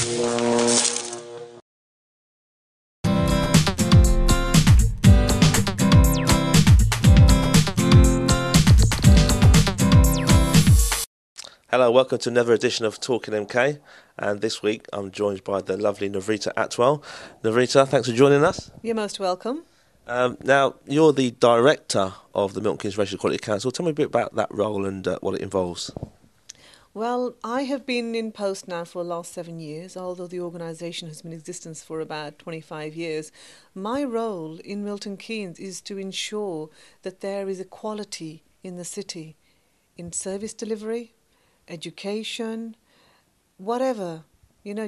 Hello, welcome to another edition of TalkinMK, and this week I'm joined by the lovely Navrita Atwal. Navrita, thanks for joining us. You're most welcome. Now, you're the director of the Milton Keynes Racial Equality Council. Tell me a bit about that role and what it involves. Well, I have been in post now for the last 7 years, although the organisation has been in existence for about 25 years. My role in Milton Keynes is to ensure that there is equality in the city, in service delivery, education, whatever,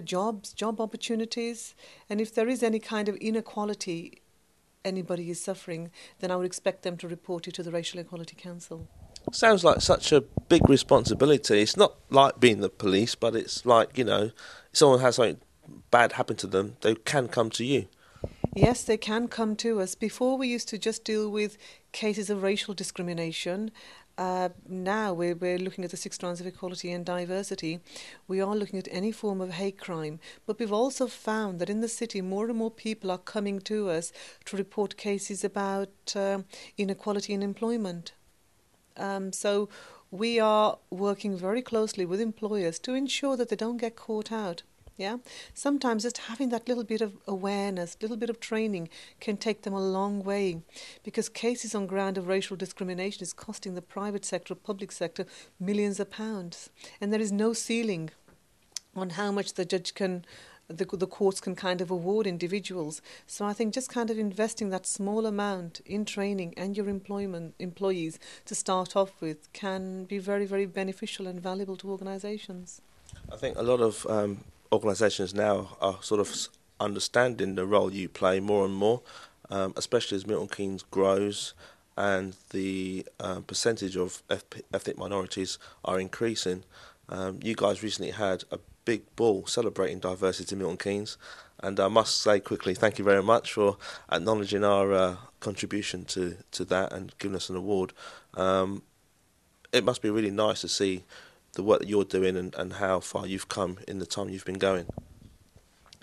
jobs, job opportunities. And if there is any kind of inequality anybody is suffering, then I would expect them to report it to the Racial Equality Council. Sounds like such a big responsibility. It's not like being the police, but it's like, if someone has something bad happen to them, they can come to you. Yes, they can come to us. Before we used to just deal with cases of racial discrimination. Now we're looking at the 6 strands of equality and diversity. We are looking at any form of hate crime. But we've also found that in the city more and more people are coming to us to report cases about inequality in employment. So we are working very closely with employers to ensure that they don't get caught out. Yeah, sometimes just having that little bit of awareness, little bit of training can take them a long way, because cases on ground of racial discrimination is costing the private sector, public sector, millions of pounds, and there is no ceiling on how much the judge can, the courts can kind of award individuals. So I think just kind of investing that small amount in training and your employees to start off with can be very, very beneficial and valuable to organisations. I think a lot of organisations now are sort of understanding the role you play more and more, especially as Milton Keynes grows and the percentage of ethnic minorities are increasing. You guys recently had a big ball celebrating diversity in Milton Keynes, and I must say quickly, thank you very much for acknowledging our contribution to that and giving us an award. It must be really nice to see the work that you're doing and how far you've come in the time you've been going.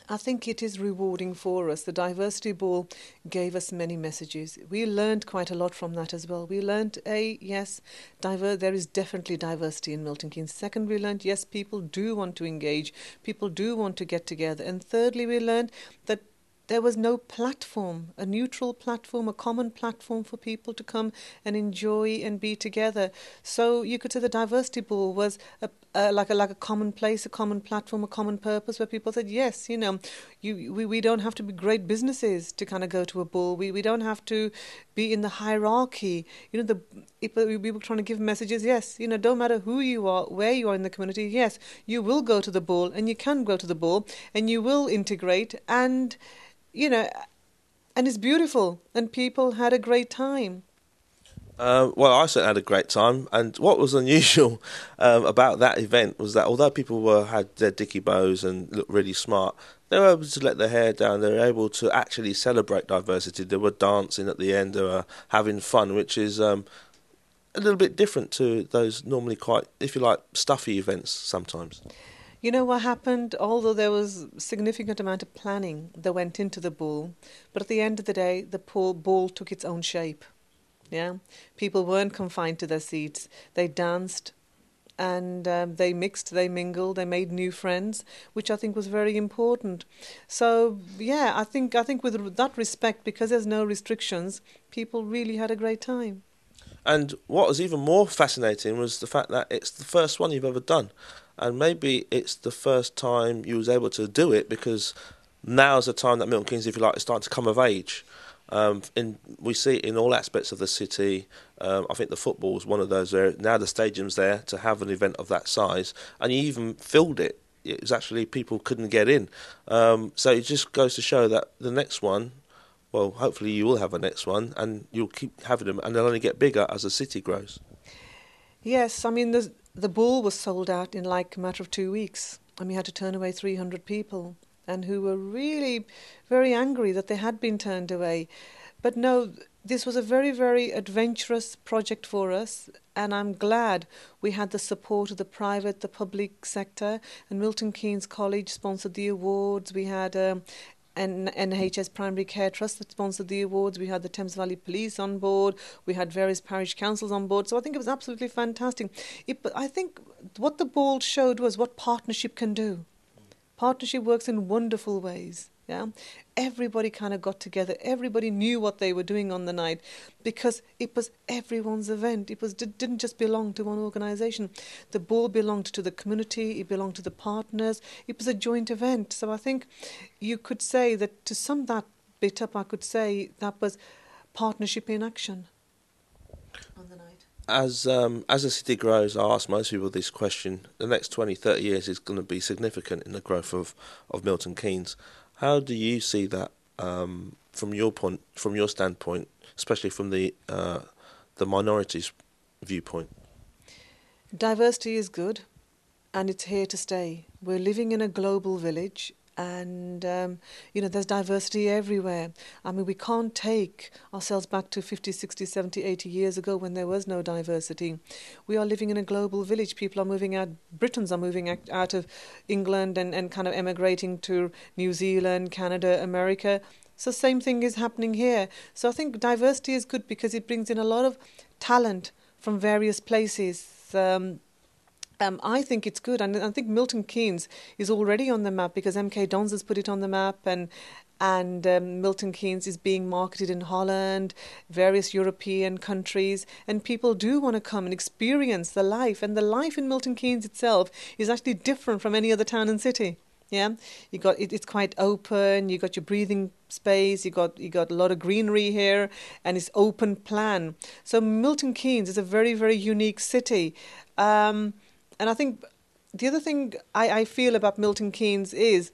I think it is rewarding for us. The Diversity Ball gave us many messages. We learned quite a lot from that as well. We learned, yes, there is definitely diversity in Milton Keynes. Second, we learned, yes, people do want to engage. People do want to get together. And thirdly, we learned that there was no platform, a neutral platform, a common platform for people to come and enjoy and be together. So you could say the Diversity Ball was like a common place, a common platform, a common purpose, where people said, yes, we don't have to be great businesses to kind of go to a ball. We don't have to be in the hierarchy. We were trying to give messages, yes, don't matter who you are, where you are in the community, yes, you will go to the ball and you can go to the ball and you will integrate and it's beautiful, and people had a great time. Well, I certainly had a great time, and what was unusual about that event was that although people had their dicky bows and looked really smart, they were able to let their hair down. They were able to actually celebrate diversity. They were dancing at the end. They were having fun, which is a little bit different to those normally quite, if you like, stuffy events sometimes. You know what happened? Although there was a significant amount of planning that went into the ball, but at the end of the day, the ball took its own shape. Yeah, people weren't confined to their seats. They danced, and they mixed, they mingled, they made new friends, which I think was very important. So yeah, I think with that respect, because there's no restrictions, people really had a great time. And what was even more fascinating was the fact that it's the first one you've ever done. And maybe it's the first time you was able to do it because now's the time that Milton Keynes, if you like, is starting to come of age. We see it in all aspects of the city. I think the football is one of those. Now the stadium's there to have an event of that size, and you even filled it. It was actually people couldn't get in. So it just goes to show that the next one, well, hopefully you will have a next one, and you'll keep having them, and they'll only get bigger as the city grows. Yes, I mean, the ball was sold out in like a matter of 2 weeks, and we had to turn away 300 people, and who were really very angry that they had been turned away. But no, this was a very, very adventurous project for us, and I'm glad we had the support of the private, the public sector, and Milton Keynes College sponsored the awards. We had NHS Primary Care Trust that sponsored the awards. We had the Thames Valley Police on board. We had various parish councils on board. So I think it was absolutely fantastic. But I think what the ball showed was what partnership can do. Partnership works in wonderful ways. Yeah, everybody kind of got together. Everybody knew what they were doing on the night because it was everyone's event. Didn't just belong to one organisation. The ball belonged to the community. It belonged to the partners. It was a joint event. So I think you could say that, to sum that bit up, I could say that was partnership in action on the night. As the city grows, I ask most people this question. The next 20, 30 years is going to be significant in the growth of Milton Keynes. How do you see that from your standpoint, especially from the minorities' viewpoint? Diversity is good, and it's here to stay. We're living in a global village, and there's diversity everywhere. I mean, we can't take ourselves back to 50, 60, 70, 80 years ago when there was no diversity. We are living in a global village. People are moving out. Britons are moving out of England and kind of emigrating to New Zealand, Canada, America. So same thing is happening here. So I think diversity is good because it brings in a lot of talent from various places. I think it's good, and I think Milton Keynes is already on the map because MK Dons has put it on the map, and Milton Keynes is being marketed in Holland, various European countries, and people do want to come and experience the life, and the life in Milton Keynes itself is actually different from any other town and city. Yeah, it's quite open. You got your breathing space. You got a lot of greenery here, and it's open plan. So Milton Keynes is a very, very unique city. And I think the other thing I feel about Milton Keynes is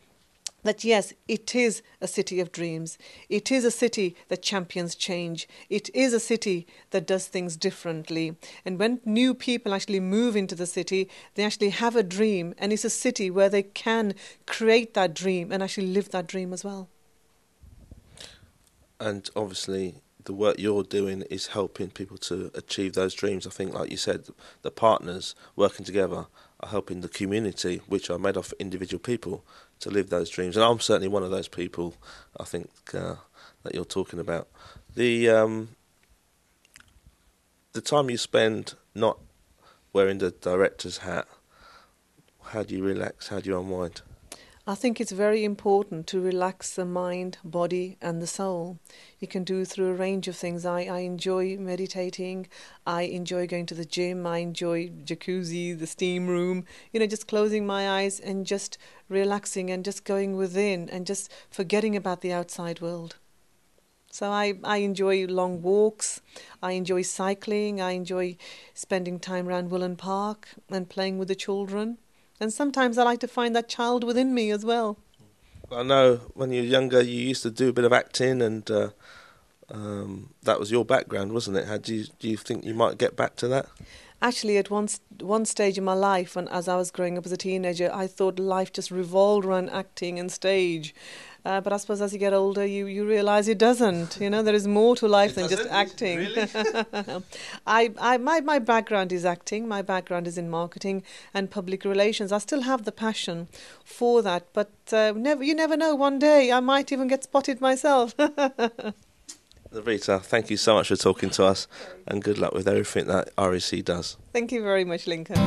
that, yes, it is a city of dreams. It is a city that champions change. It is a city that does things differently. And when new people actually move into the city, they actually have a dream. And it's a city where they can create that dream and actually live that dream as well. And obviously, the work you're doing is helping people to achieve those dreams. I think, like you said, the partners working together are helping the community, which are made of individual people, to live those dreams. And I'm certainly one of those people, I think, that you're talking about. The time you spend not wearing the director's hat, how do you relax? How do you unwind? I think it's very important to relax the mind, body and the soul. You can do through a range of things. I enjoy meditating. I enjoy going to the gym. I enjoy jacuzzi, the steam room, just closing my eyes and just relaxing and just going within and just forgetting about the outside world. So I enjoy long walks. I enjoy cycling. I enjoy spending time around Willen Park and playing with the children. And sometimes I like to find that child within me as well. I know when you were younger you used to do a bit of acting, and that was your background, wasn't it? Do you think you might get back to that? Actually, at one stage in my life, and as I was growing up as a teenager, I thought life just revolved around acting and stage. But I suppose as you get older, you realise it doesn't. There is more to life than just acting. Really? My background is acting. My background is in marketing and public relations. I still have the passion for that, but you never know. One day I might even get spotted myself. Navrita, thank you so much for talking to us, and good luck with everything that REC does. Thank you very much, Lincoln.